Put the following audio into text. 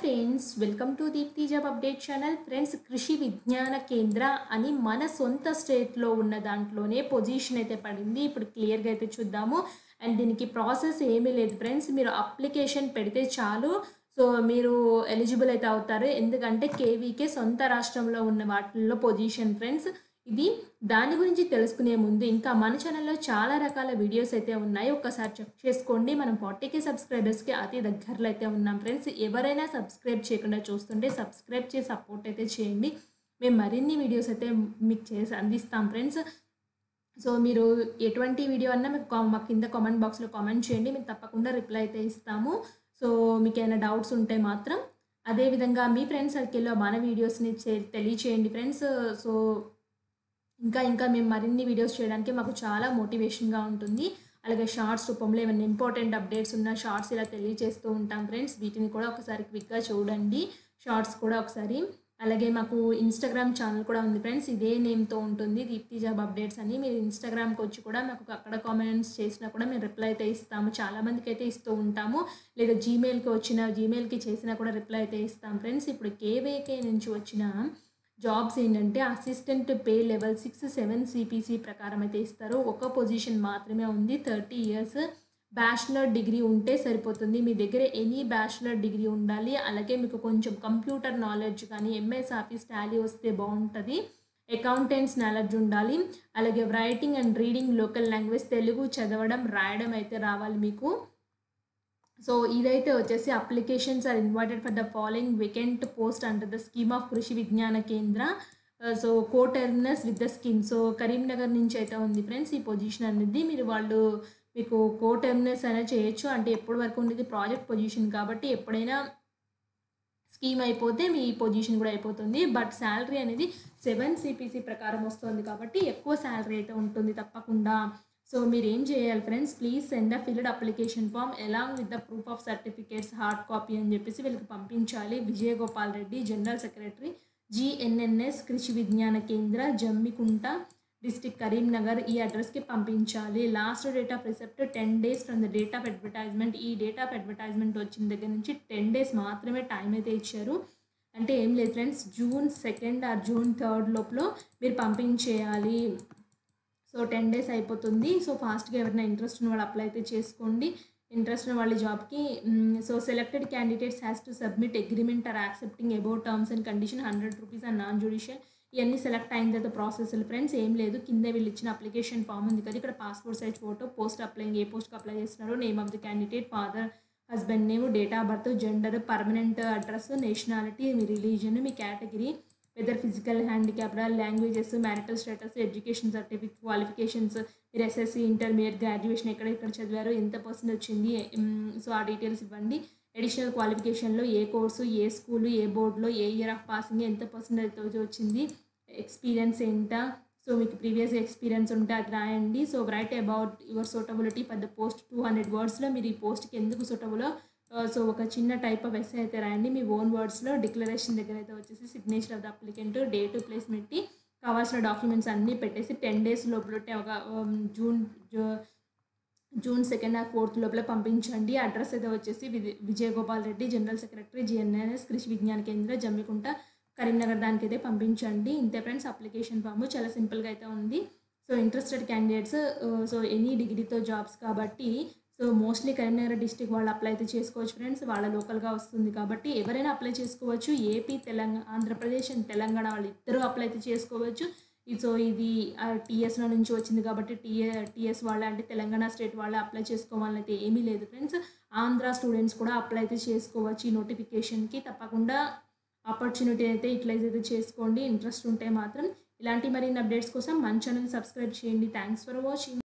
Friends, welcome to Deepti job update channel. Friends, Krishi Vigyan కేంద్ర అని మన సొంత స్టేట్లో ఉన్న దాంట్లోనే పొజిషన్ అయితే పడింది. ఇప్పుడు క్లియర్గా అయితే చూద్దాము. అండ్ దీనికి ప్రాసెస్ ఏమీ లేదు ఫ్రెండ్స్. మీరు అప్లికేషన్ పెడితే చాలు. సో మీరు ఎలిజిబుల్ అయితే అవుతారు. ఎందుకంటే కేవీకే సొంత రాష్ట్రంలో ఉన్న వాటిల్లో పొజిషన్ ఫ్రెండ్స్ ఇది. దాని గురించి తెలుసుకునే ముందు ఇంకా మన ఛానల్లో చాలా రకాల వీడియోస్ అయితే ఉన్నాయి. ఒక్కసారి చెక్ చేసుకోండి. మనం 40K సబ్స్క్రైబర్స్కి అతి దగ్గరలో అయితే ఉన్నాం ఫ్రెండ్స్. ఎవరైనా సబ్స్క్రైబ్ చేయకుండా చూస్తుంటే సబ్స్క్రైబ్ చేసి సపోర్ట్ అయితే చేయండి. మేము మరిన్ని వీడియోస్ అయితే మీకు చేసి అందిస్తాం ఫ్రెండ్స్. సో మీరు ఎటువంటి వీడియో అన్నా మా కింద కామెంట్ బాక్స్లో కామెంట్ చేయండి. మేము తప్పకుండా రిప్లై అయితే ఇస్తాము. సో మీకు ఏమైనా డౌట్స్ ఉంటే మాత్రం అదేవిధంగా మీ ఫ్రెండ్స్ సర్కిల్లో మన వీడియోస్ని తెలియచేయండి ఫ్రెండ్స్. సో ఇంకా మేము మరిన్ని వీడియోస్ చేయడానికి మాకు చాలా మోటివేషన్గా ఉంటుంది. అలాగే షార్ట్స్ రూపంలో ఏమైనా ఇంపార్టెంట్ అప్డేట్స్ ఉన్న షార్ట్స్ ఇలా తెలియజేస్తూ ఉంటాం ఫ్రెండ్స్. వీటిని కూడా ఒకసారి క్విక్గా చూడండి, షార్ట్స్ కూడా ఒకసారి. అలాగే మాకు ఇన్స్టాగ్రామ్ ఛానల్ కూడా ఉంది ఫ్రెండ్స్. ఇదే నేమ్తో ఉంటుంది, దీప్తి జాబ్ అప్డేట్స్ అని. మీరు ఇన్స్టాగ్రామ్కి వచ్చి కూడా మాకు అక్కడ కామెంట్స్ చేసినా కూడా మేము రిప్లై అయితే ఇస్తాము. చాలామందికి అయితే ఇస్తూ ఉంటాము. లేదా జీమెయిల్కి చేసినా కూడా రిప్లై అయితే ఇస్తాం ఫ్రెండ్స్. ఇప్పుడు కేవీకే నుంచి వచ్చిన జాబ్స్ ఏంటంటే అసిస్టెంట్ పే లెవెల్ 6, 7 CPC ప్రకారం అయితే ఇస్తారు. ఒక పొజిషన్ మాత్రమే ఉంది. 30 years బ్యాచిలర్ డిగ్రీ ఉంటే సరిపోతుంది. మీ దగ్గర ఎనీ బ్యాచిలర్ డిగ్రీ ఉండాలి. అలాగే మీకు కొంచెం కంప్యూటర్ నాలెడ్జ్ కానీ MS ఆఫీస్ టాలీ వస్తే బాగుంటుంది. అకౌంటెంట్స్ నాలెడ్జ్ ఉండాలి. అలాగే writing and reading local language, Telugu చదవడం రాయడం అయితే రావాలి మీకు. సో ఇదైతే వచ్చేసి applications are invited for the following vacant post under the scheme of Krishi Vigyan Kendra. So coterminous with the scheme. So Karimnagar నుంచి అయితే ఉంది ఫ్రెండ్స్ ఈ పొజిషన్ అనేది. మీకు కోటర్నస్ అయినా చేయొచ్చు. అంటే ఎప్పటి వరకు ఉండేది ప్రాజెక్ట్ పొజిషన్ కాబట్టి ఎప్పుడైనా స్కీమ్ అయిపోతే మీ పొజిషన్ కూడా అయిపోతుంది. బట్ శాలరీ అనేది 7 CPC ప్రకారం వస్తుంది కాబట్టి ఎక్కువ శాలరీ అయితే ఉంటుంది తప్పకుండా. సో మీరు ఏం చేయాలి friends, please send a filled application form along with the proof of certificates hard copy అని చెప్పేసి వీళ్ళకి పంపించాలి. Vijayagopal Reddy, general secretary, GNNS Krishi Vigyan కేంద్ర, జమ్మికుంట డిస్ట్రిక్ట్, కరీంనగర్. ఈ అడ్రస్కి పంపించాలి. Last date of receipt 10 days from the date of advertisement. ఈ డేట్ ఆఫ్ అడ్వర్టైజ్మెంట్ వచ్చిన దగ్గర నుంచి 10 days మాత్రమే టైం అయితే ఇచ్చారు. అంటే ఏం లేదు friends, June 2nd are June 3rd లోపల మీరు పంపించేయాలి. సో 10 days అయిపోతుంది. సో ఫాస్ట్గా ఎవరైనా ఇంట్రెస్ట్ ఉన్న వాళ్ళు అప్లై అయితే చేసుకోండి. ఇంట్రెస్ట్ ఉన్న వాళ్ళ జాబ్కి. So selected candidates has to submit agreement or accepting about terms and condition, 100 rupees and non judicial. ఇవన్నీ సెలెక్ట్ అయిన తర్వాత ప్రాసెస్లు ఫ్రెండ్స్. ఏం లేదు, కింద వీళ్ళు ఇచ్చిన అప్లికేషన్ ఫామ్ ఉంది కదా, ఇక్కడ passport size photo, post applying, ఏ పోస్ట్కి అప్లై చేస్తున్నారో, name of the candidate, father husband name, date of birth, gender, permanent address, nationality, మీ రిలీజన్, మీ category, whether physical handicapped, languages, marital status, education certificate, qualifications, మీరు SSC, intermediate, graduation ఎక్కడ చదివారు, ఎంత percent వచ్చింది, సో ఆ details ఇవ్వండి. Additional క్వాలిఫికేషన్లో ఏ కోర్సు, ఏ స్కూలు, ఏ బోర్డులో, ఏ ఇయర్ ఆఫ్ పాసింగ్, ఎంత పర్సెంటేజ్ వచ్చింది, ఎక్స్పీరియన్స్ ఎంత, సో మీకు ప్రీవియస్ ఎక్స్పీరియన్స్ ఉంటే అది రాయండి. So write about your suitability for the post 200 wordsలో మీరు ఈ పోస్ట్కి ఎందుకు సూటబులో సో ఒక చిన్న టైప్ ఆఫ్ ఎస్సే అయితే రాయండి మీ ఓన్ వర్డ్స్లో. డిక్లరేషన్ దగ్గర అయితే వచ్చేసి signature of the applicant, date, place పెట్టి కావాల్సిన డాక్యుమెంట్స్ అన్నీ పెట్టేసి 10 days లోపల ఒక June 2nd ఆర్ 4th లోపల పంపించండి. అడ్రస్ అయితే వచ్చేసి Vijaygopal Reddy, general secretary, GNNS Krishi Vigyan కేంద్ర, జమ్మికుంట, కరీంనగర్. దానికైతే పంపించండి. ఇంతే ఫ్రెండ్స్ అప్లికేషన్ ఫామ్. చాలా సింపుల్గా అయితే ఉంది. So interested candidates, so any డిగ్రీతో జాబ్స్ కాబట్టి సో మోస్ట్లీ కరీంనగర్ డిస్ట్రిక్ట్ వాళ్ళు అప్లై అయితే చేసుకోవచ్చు ఫ్రెండ్స్. వాళ్ళ లోకల్గా వస్తుంది కాబట్టి ఎవరైనా అప్లై చేసుకోవచ్చు. ఏపీ, ఆంధ్రప్రదేశ్ అండ్ తెలంగాణ వాళ్ళు ఇద్దరు అప్లై అయితే చేసుకోవచ్చు. సో ఇది TSలో నుంచి వచ్చింది కాబట్టి TS వాళ్ళే, అంటే తెలంగాణ స్టేట్ వాళ్ళే అప్లై చేసుకోవాలని అయితే ఏమీ లేదు ఫ్రెండ్స్. ఆంధ్ర స్టూడెంట్స్ కూడా అప్లై అయితే చేసుకోవచ్చు ఈ నోటిఫికేషన్కి. తప్పకుండా ఆపర్చునిటీ అయితే యూటిలైజ్ అయితే చేసుకోండి. ఇంట్రెస్ట్ ఉంటే మాత్రం. ఇలాంటి మరిన్ని అప్డేట్స్ కోసం మన ఛానల్ సబ్స్క్రైబ్ చేయండి. Thanks for watching.